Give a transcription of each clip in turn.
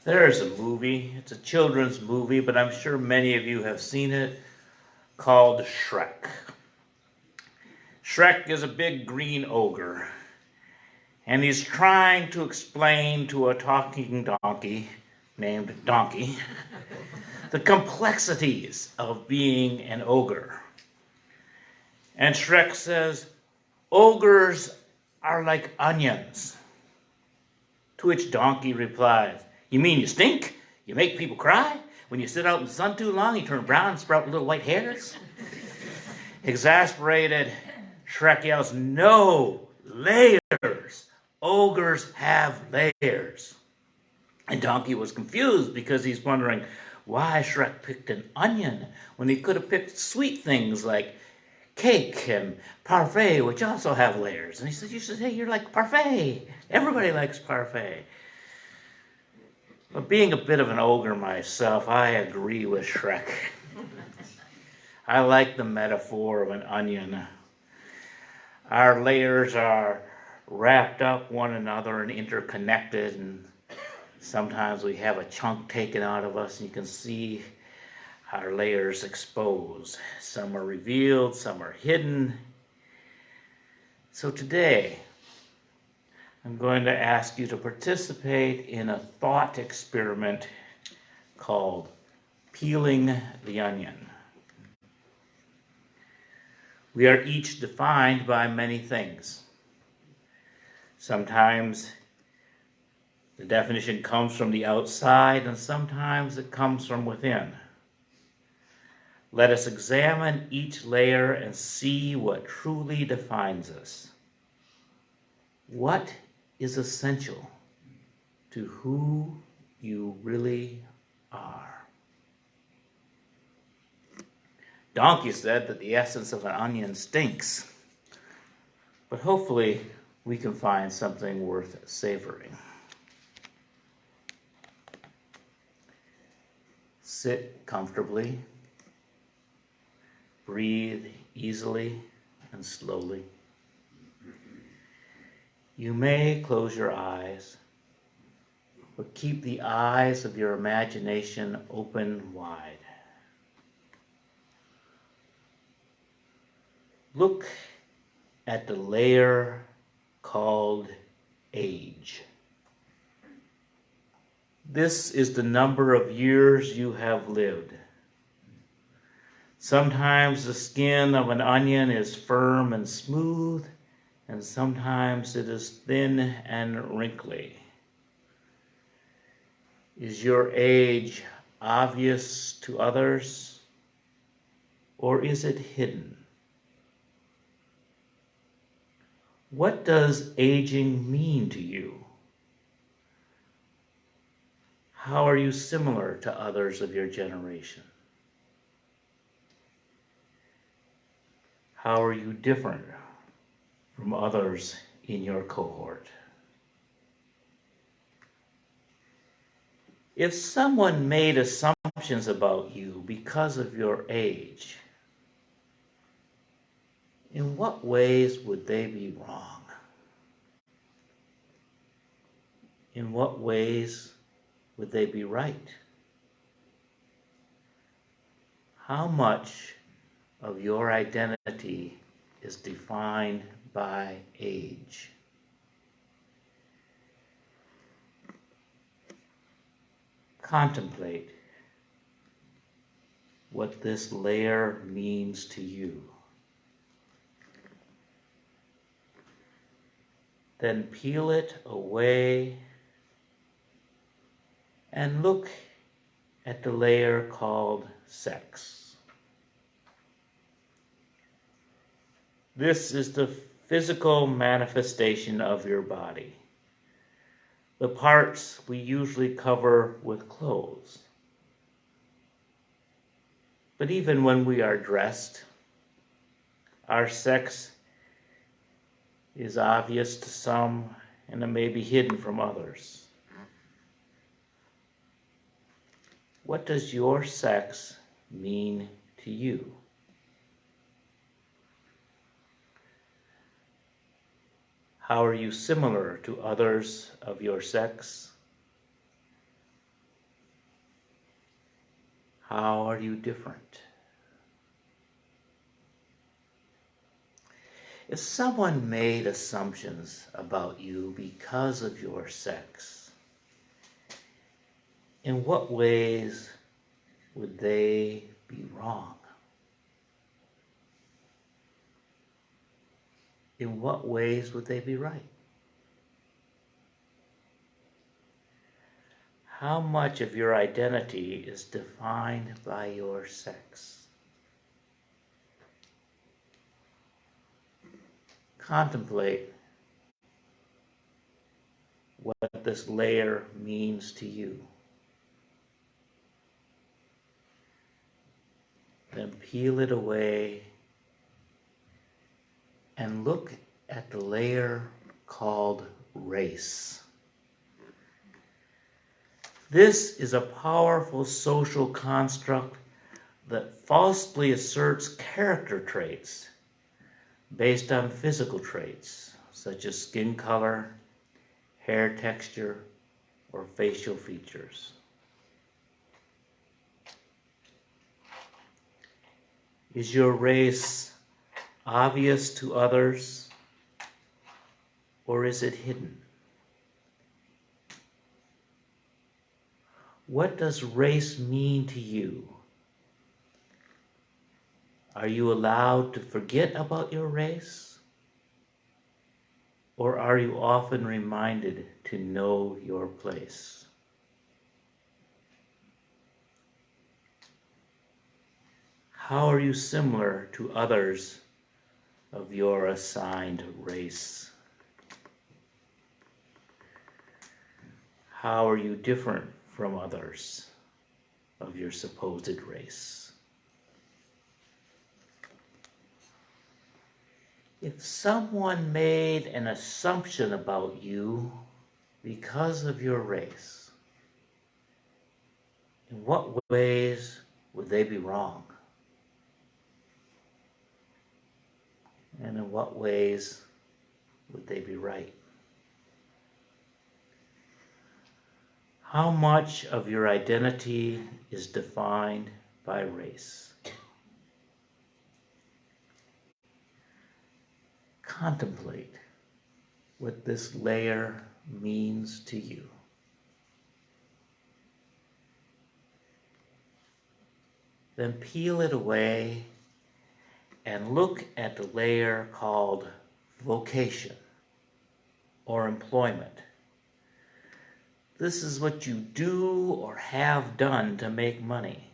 There's a movie, it's a children's movie, but I'm sure many of you have seen it, called Shrek. Shrek is a big green ogre, and he's trying to explain to a talking donkey named Donkey the complexities of being an ogre. And Shrek says, ogres are like onions. To which Donkey replies, you mean you stink? You make people cry? When you sit out in the sun too long, you turn brown and sprout little white hairs? Exasperated, Shrek yells, no, layers. Ogres have layers. And Donkey was confused because he's wondering why Shrek picked an onion when he could have picked sweet things like cake and parfait, which also have layers. And he said, you should say you're like parfait. Everybody likes parfait. But being a bit of an ogre myself, I agree with Shrek. I like the metaphor of an onion. Our layers are wrapped up one another and interconnected, and sometimes we have a chunk taken out of us, and you can see our layers exposed. Some are revealed, some are hidden. So today, I'm going to ask you to participate in a thought experiment called peeling the onion. We are each defined by many things. Sometimes the definition comes from the outside, and sometimes it comes from within. Let us examine each layer and see what truly defines us. What is essential to who you really are? Donkey said that the essence of an onion stinks, but hopefully we can find something worth savoring. Sit comfortably, breathe easily and slowly. You may close your eyes, but keep the eyes of your imagination open wide. Look at the layer called age. This is the number of years you have lived. Sometimes the skin of an onion is firm and smooth, and sometimes it is thin and wrinkly. Is your age obvious to others, or is it hidden? What does aging mean to you? How are you similar to others of your generation? How are you different from others in your cohort? If someone made assumptions about you because of your age, in what ways would they be wrong? In what ways would they be right? How much of your identity is defined by age? Contemplate what this layer means to you. Then peel it away and look at the layer called sex. This is the physical manifestation of your body. The parts we usually cover with clothes. But even when we are dressed, our sex is obvious to some and it may be hidden from others. What does your sex mean to you? How are you similar to others of your sex? How are you different? If someone made assumptions about you because of your sex, in what ways would they be wrong? In what ways would they be right? How much of your identity is defined by your sex? Contemplate what this layer means to you. Then peel it away and look at the layer called race. This is a powerful social construct that falsely asserts character traits based on physical traits such as skin color, hair texture, or facial features. Is your race obvious to others, or is it hidden? What does race mean to you? Are you allowed to forget about your race? Or are you often reminded to know your place? How are you similar to others of your assigned race? How are you different from others of your supposed race? If someone made an assumption about you because of your race, in what ways would they be wrong? And in what ways would they be right? How much of your identity is defined by race? Contemplate what this layer means to you. Then peel it away and look at the layer called vocation or employment. This is what you do or have done to make money.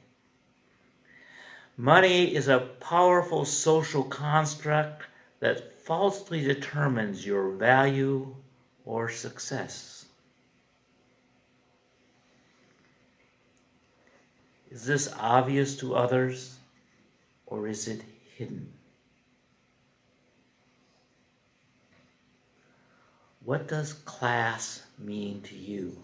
Money is a powerful social construct that falsely determines your value or success. Is this obvious to others, or is it hidden? What does class mean to you?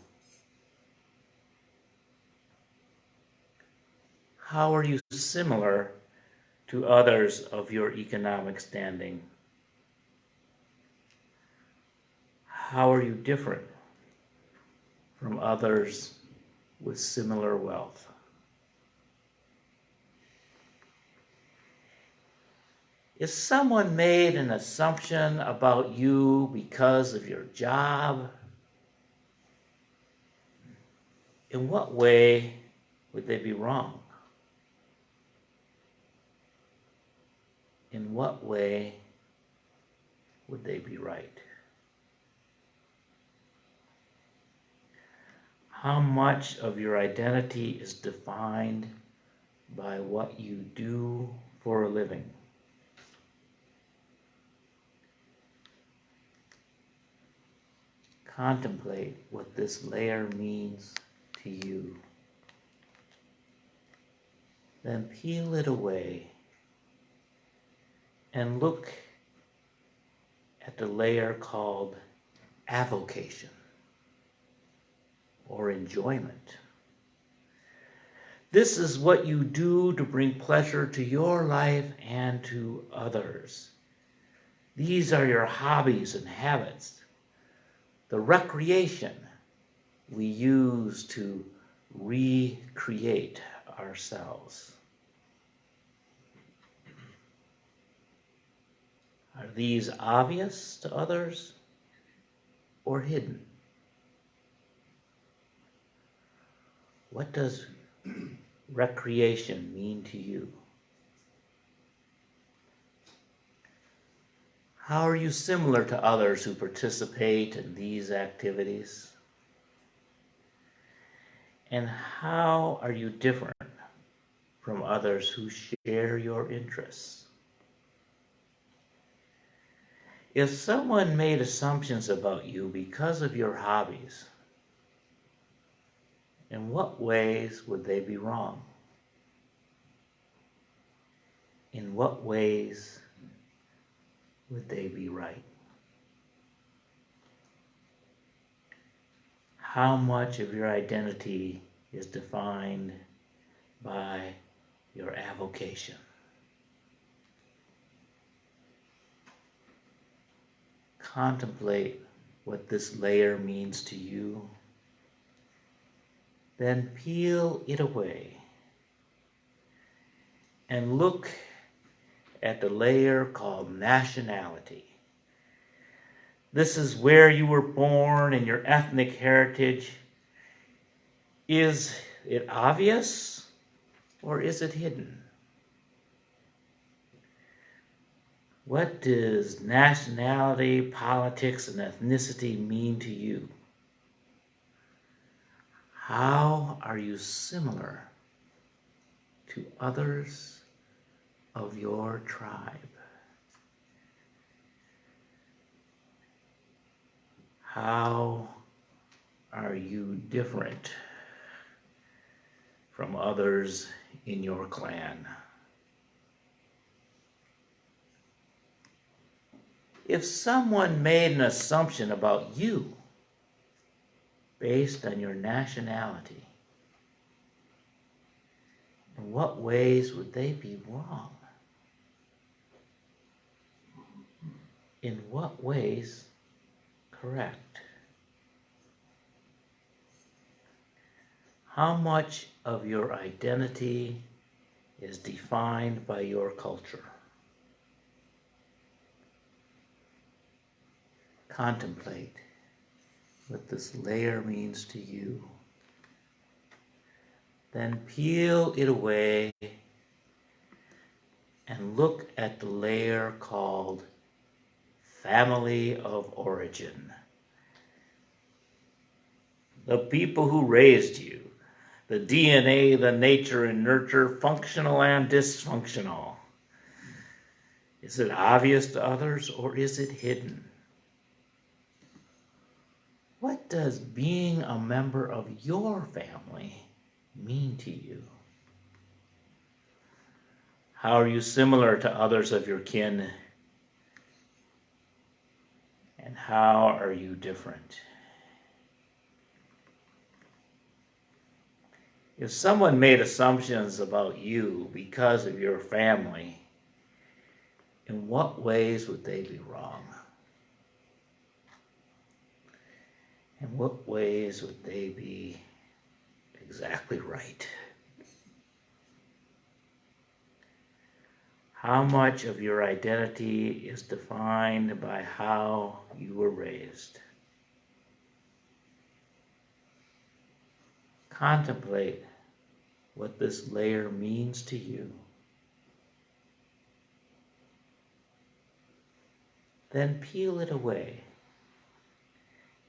How are you similar to others of your economic standing? How are you different from others with similar wealth? If someone made an assumption about you because of your job, in what way would they be wrong? In what way would they be right? How much of your identity is defined by what you do for a living? Contemplate what this layer means to you. Then peel it away and look at the layer called avocation or enjoyment. This is what you do to bring pleasure to your life and to others. These are your hobbies and habits, the recreation we use to recreate ourselves? Are these obvious to others or hidden? What does recreation mean to you? How are you similar to others who participate in these activities? And how are you different from others who share your interests? If someone made assumptions about you because of your hobbies, in what ways would they be wrong? In what ways would they be right? How much of your identity is defined by your avocation? Contemplate what this layer means to you, then peel it away and look at the layer called nationality. This is where you were born and your ethnic heritage. Is it obvious or is it hidden? What does nationality, politics, and ethnicity mean to you? How are you similar to others of your tribe? How are you different from others in your clan? If someone made an assumption about you based on your nationality, in what ways would they be wrong? In what ways correct? How much of your identity is defined by your culture? Contemplate what this layer means to you. Then peel it away and look at the layer called family of origin. The people who raised you, the DNA, the nature and nurture, functional and dysfunctional. Is it obvious to others or is it hidden? What does being a member of your family mean to you? How are you similar to others of your kin? And how are you different? If someone made assumptions about you because of your family, in what ways would they be wrong? In what ways would they be exactly right? How much of your identity is defined by how you were raised? Contemplate what this layer means to you. Then peel it away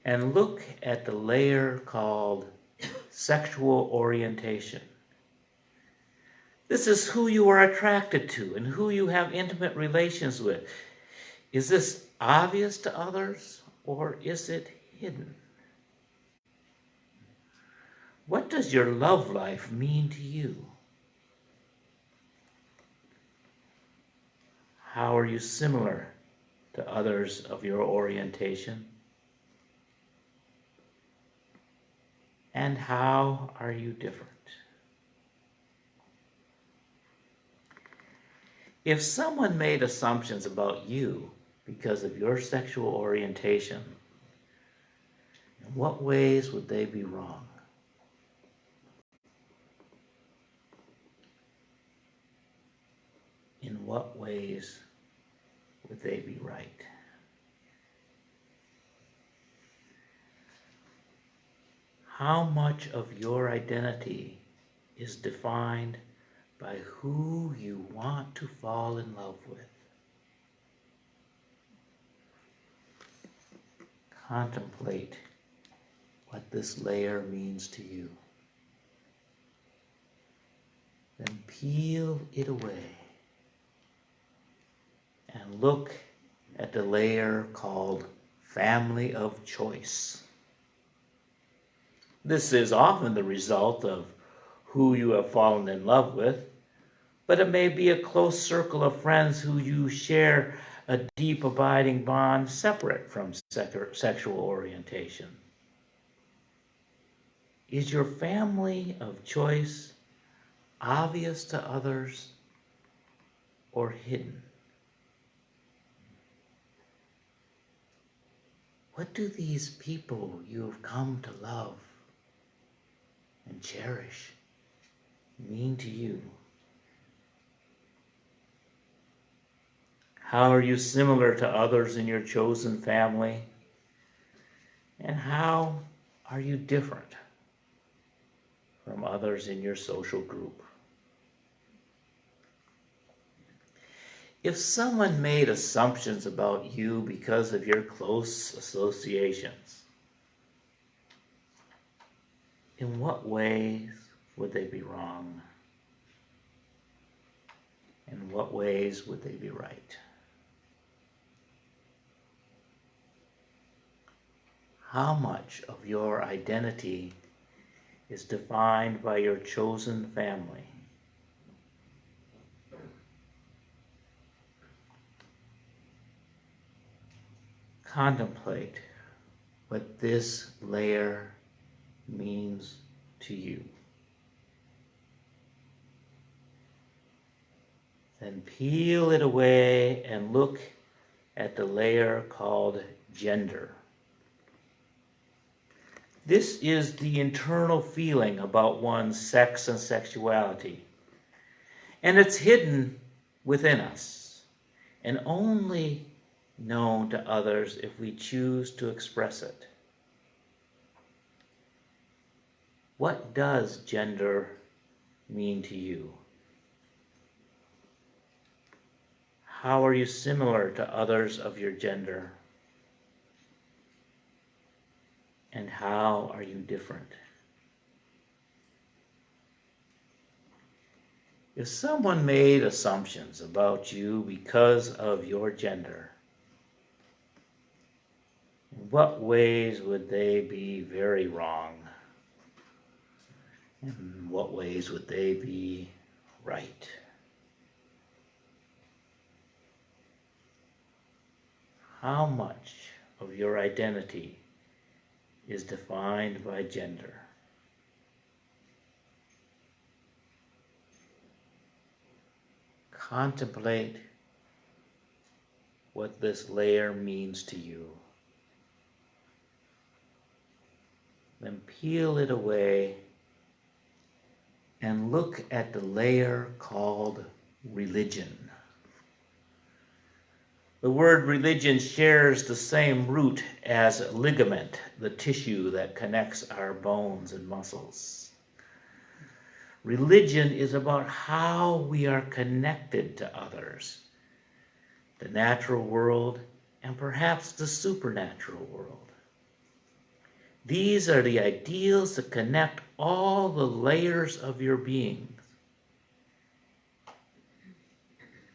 and look at the layer called sexual orientation. This is who you are attracted to and who you have intimate relations with. Is this obvious to others or is it hidden? What does your love life mean to you? How are you similar to others of your orientation? And how are you different? If someone made assumptions about you because of your sexual orientation, in what ways would they be wrong? what ways would they be right? How much of your identity is defined by who you want to fall in love with? Contemplate what this layer means to you. Then peel it away and look at the layer called family of choice. This is often the result of who you have fallen in love with, but it may be a close circle of friends who you share a deep, abiding bond separate from sexual orientation. Is your family of choice obvious to others or hidden? What do these people you have come to love and cherish mean to you? How are you similar to others in your chosen family? And how are you different from others in your social group? If someone made assumptions about you because of your close associations, in what ways would they be wrong? In what ways would they be right? How much of your identity is defined by your chosen family? Contemplate what this layer means to you. Then peel it away and look at the layer called gender. This is the internal feeling about one's sex and sexuality. And it's hidden within us and only known to others if we choose to express it. What does gender mean to you? How are you similar to others of your gender? And how are you different? If someone made assumptions about you because of your gender, in what ways would they be very wrong? In what ways would they be right? How much of your identity is defined by gender? Contemplate what this layer means to you. Then peel it away and look at the layer called religion. The word religion shares the same root as ligament, the tissue that connects our bones and muscles. Religion is about how we are connected to others, the natural world, and perhaps the supernatural world. These are the ideals that connect all the layers of your being.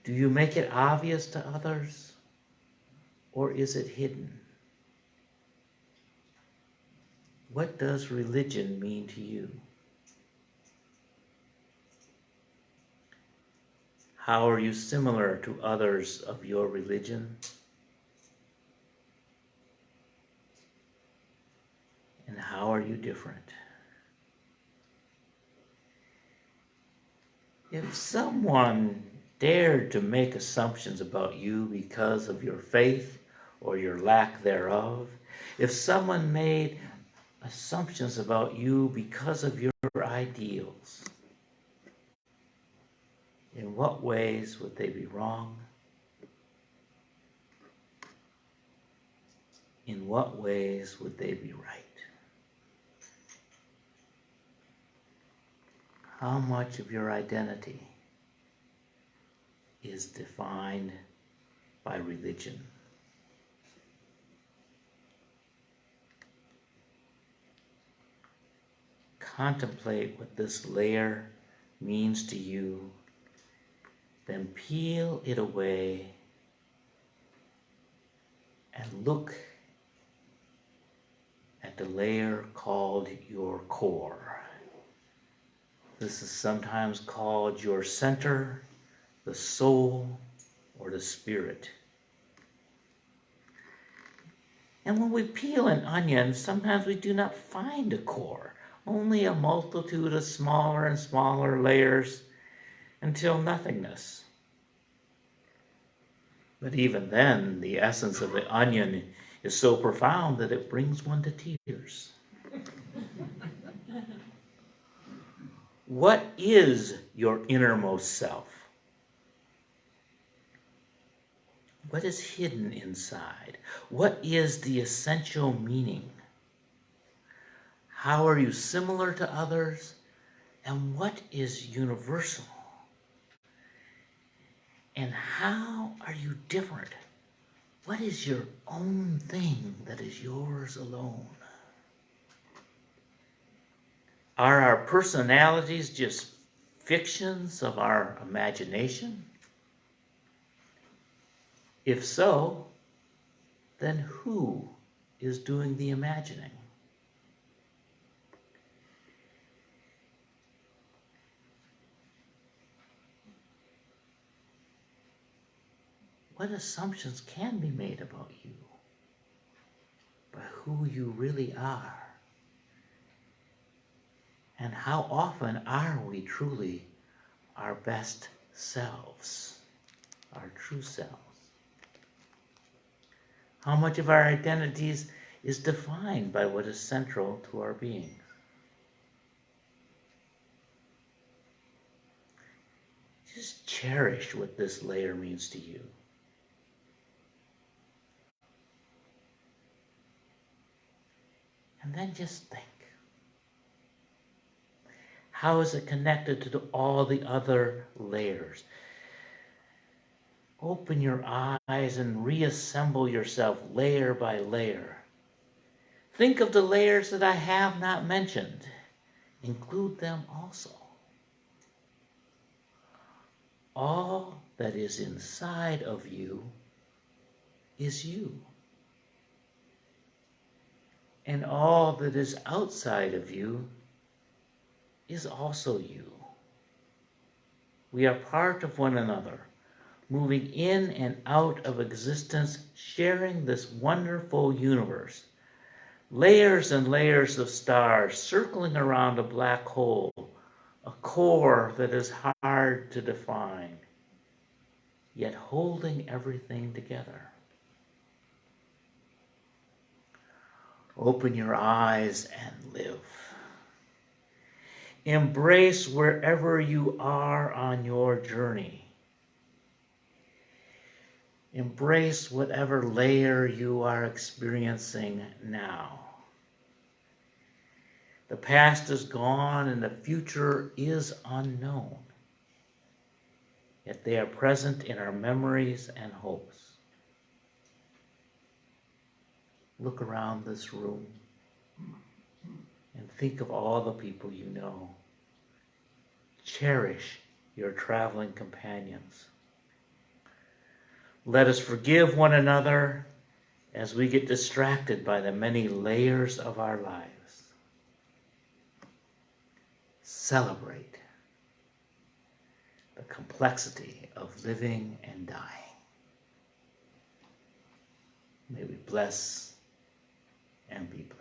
Do you make it obvious to others, or is it hidden? What does religion mean to you? How are you similar to others of your religion? And how are you different? If someone dared to make assumptions about you because of your faith or your lack thereof, if someone made assumptions about you because of your ideals, In what ways would they be wrong? In what ways would they be right? How much of your identity is defined by religion? Contemplate what this layer means to you, then peel it away and look at the layer called your core. This is sometimes called your center, the soul, or the spirit. And when we peel an onion, sometimes we do not find a core, only a multitude of smaller and smaller layers until nothingness. But even then, the essence of the onion is so profound that it brings one to tears. What is your innermost self? What is hidden inside? What is the essential meaning? How are you similar to others? And what is universal? And how are you different? What is your own thing that is yours alone? Are our personalities just fictions of our imagination? If so, then who is doing the imagining? What assumptions can be made about you by who you really are? And how often are we truly our best selves, our true selves? How much of our identities is defined by what is central to our beings? Just cherish what this layer means to you. And then just think. How is it connected to all the other layers? Open your eyes and reassemble yourself layer by layer. Think of the layers that I have not mentioned. Include them also. All that is inside of you is you. And all that is outside of you is also you. We are part of one another, moving in and out of existence, sharing this wonderful universe. Layers and layers of stars circling around a black hole, a core that is hard to define, yet holding everything together. Open your eyes and live. Embrace wherever you are on your journey. Embrace whatever layer you are experiencing now. The past is gone and the future is unknown. Yet they are present in our memories and hopes. Look around this room and think of all the people you know. Cherish your traveling companions. Let us forgive one another as we get distracted by the many layers of our lives. Celebrate the complexity of living and dying. May we bless and be blessed.